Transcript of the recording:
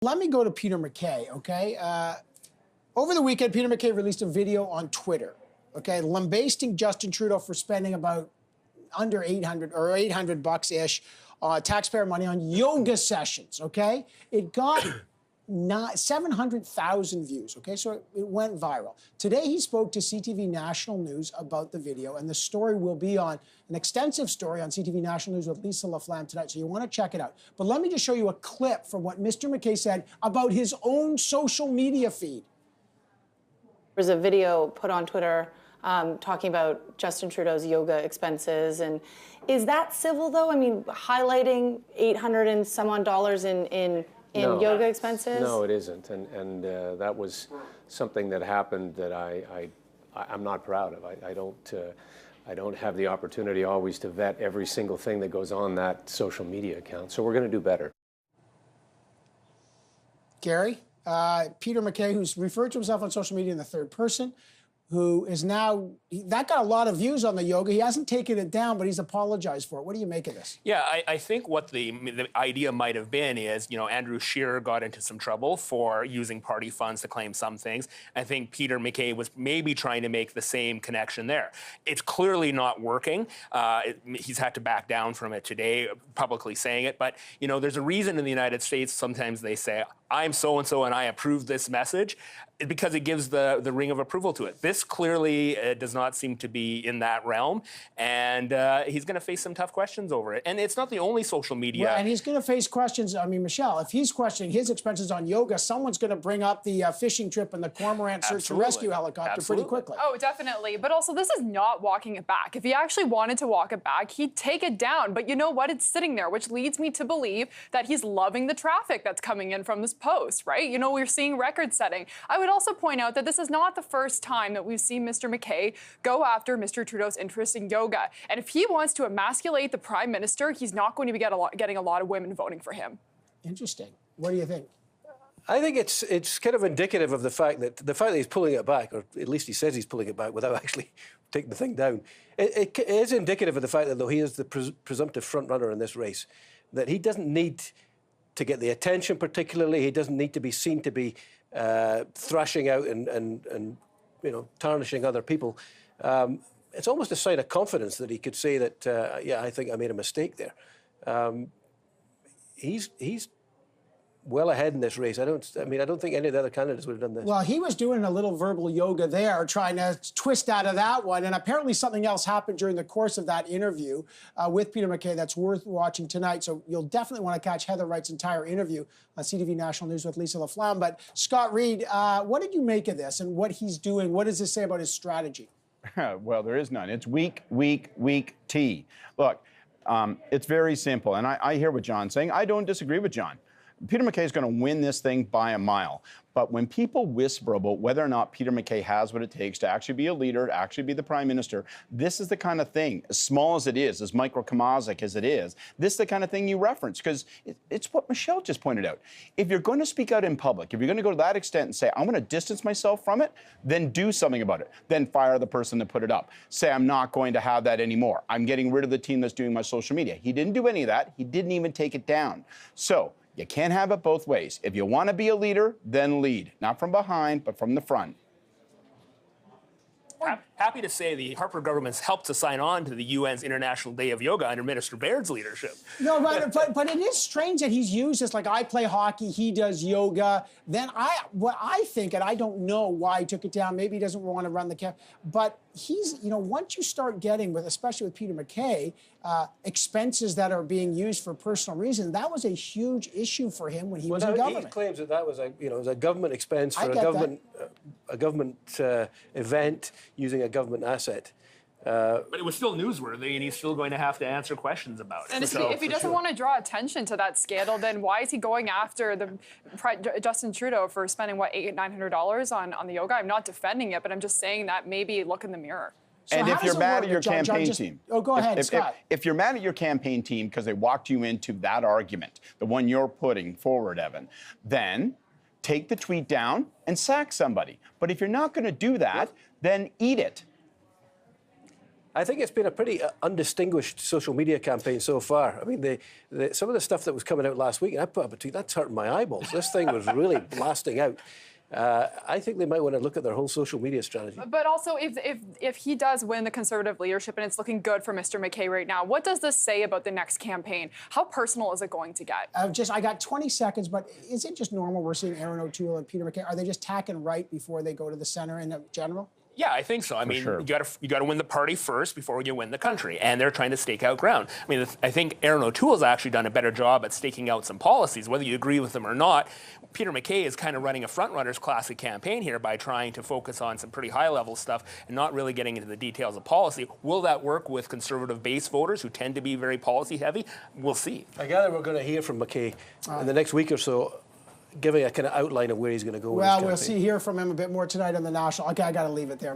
Let me go to Peter MacKay, okay? Over the weekend, Peter MacKay released a video on Twitter, okay, lambasting Justin Trudeau for spending about under 800 or 800 bucks-ish taxpayer money on yoga sessions, okay? It got 700,000 views, okay? So it went viral. Today, he spoke to CTV National News about the video, and the story will be on an extensive story on CTV National News with Lisa LaFlamme tonight, so you want to check it out. But let me just show you a clip from what Mr. MacKay said about his own social media feed. There's a video put on Twitter talking about Justin Trudeau's yoga expenses. And is that civil, though? I mean, highlighting 800 and some odd dollars in yoga expenses? No, it isn't. And that was something that happened that I'm not proud of. I don't have the opportunity always to vet every single thing that goes on that social media account. So we're going to do better. Gary, Peter MacKay, who's referred to himself on social media in the third person, who is now, that got a lot of views on the yoga. He hasn't taken it down, but he's apologized for it. What do you make of this? Yeah, I think what the idea might have been is, you know, Andrew Scheer got into some trouble for using party funds to claim some things. I think Peter MacKay was maybe trying to make the same connection there. It's clearly not working. He's had to back down from it today, publicly saying it. But, you know, there's a reason in the United States sometimes they say, I'm so-and-so and I approve this message, because it gives the ring of approval to it. This clearly does not seem to be in that realm, and he's going to face some tough questions over it. And it's not the only social media. Well, and he's going to face questions. I mean, Michelle, if he's questioning his expenses on yoga, someone's going to bring up the fishing trip and the cormorant search and rescue helicopter pretty quickly. Oh, definitely. But also, this is not walking it back. If he actually wanted to walk it back, he'd take it down. But you know what? It's sitting there, which leads me to believe that he's loving the traffic that's coming in from this post, right? You know, we're seeing record setting. I would also point out that this is not the first time that we've seen Mr. MacKay go after Mr. Trudeau's interest in yoga. And if he wants to emasculate the Prime Minister, he's not going to be getting a lot of women voting for him. Interesting. What do you think? I think it's kind of indicative of the fact that he's pulling it back, or at least he says he's pulling it back without actually taking the thing down. It is indicative of the fact that, though, he is the presumptive front runner in this race, that he doesn't need to get the attention particularly. He doesn't need to be seen to be thrashing out and you know, tarnishing other people. It's almost a sign of confidence that he could say that, yeah, I think I made a mistake there. He's well ahead in this race. I don't think any of the other candidates would have done this. Well, he was doing a little verbal yoga there, trying to twist out of that one. And apparently something else happened during the course of that interview with Peter MacKay that's worth watching tonight. So you'll definitely want to catch Heather Wright's entire interview on CTV National News with Lisa LaFlamme. But Scott Reid, what did you make of this and what he's doing? What does this say about his strategy? Well, there is none. It's weak T. Look, it's very simple. And I hear what John's saying. I don't disagree with John. Peter MacKay is going to win this thing by a mile. But when people whisper about whether or not Peter MacKay has what it takes to actually be a leader, to actually be the Prime Minister, this is the kind of thing, as small as it is, as microcosmic as it is, this is the kind of thing you reference, because it's what Michelle just pointed out. If you're going to speak out in public, if you're going to go to that extent and say, I'm going to distance myself from it, then do something about it. Then fire the person that put it up. Say, I'm not going to have that anymore. I'm getting rid of the team that's doing my social media. He didn't do any of that. He didn't even take it down. So you can't have it both ways. If you want to be a leader, then lead. Not from behind, but from the front. Happy to say the Harper government's helped to sign on to the UN's International Day of Yoga under Minister Baird's leadership. No, but it is strange that he's used this, like, I play hockey, he does yoga. Then what I think, and I don't know why he took it down, maybe he doesn't want to run the camp, but he's, you know, once you start getting, especially with Peter MacKay, expenses that are being used for personal reasons, that was a huge issue for him when he was in government. He claims that was a, you know, it was a government expense for a government event using a government asset. But it was still newsworthy, and he's still going to have to answer questions about it. And if he doesn't want to draw attention to that scandal, then why is he going after Justin Trudeau for spending, what, $800-900 on the yoga? I'm not defending it, but I'm just saying that maybe look in the mirror. So and if you're mad at your campaign team. Oh, go ahead, Scott. If you're mad at your campaign team because they walked you into that argument, the one you're putting forward, Evan, then take the tweet down and sack somebody. But if you're not going to do that, then eat it. I think it's been a pretty undistinguished social media campaign so far. I mean, some of the stuff that was coming out last week, I put up a tweet, that's hurting my eyeballs. This thing was really blasting out. I think they might want to look at their whole social media strategy. But also, if he does win the Conservative leadership and it's looking good for Mr. MacKay right now, what does this say about the next campaign? How personal is it going to get? I got 20 seconds, but is it just normal we're seeing Aaron O'Toole and Peter MacKay? Are they just tacking right before they go to the center in the general? Yeah, I think so. I mean, sure. you got to win the party first before you win the country, and they're trying to stake out ground. I mean, I think Aaron O'Toole's actually done a better job at staking out some policies, whether you agree with them or not. Peter MacKay is kind of running a front-runner's classic campaign here by trying to focus on some pretty high-level stuff and not really getting into the details of policy. Will that work with conservative base voters who tend to be very policy-heavy? We'll see. I gather we're going to hear from MacKay in the next week or so, giving a kind of outline of where he's going to go. Well, we'll hear from him a bit more tonight on the National. Okay, I got to leave it there.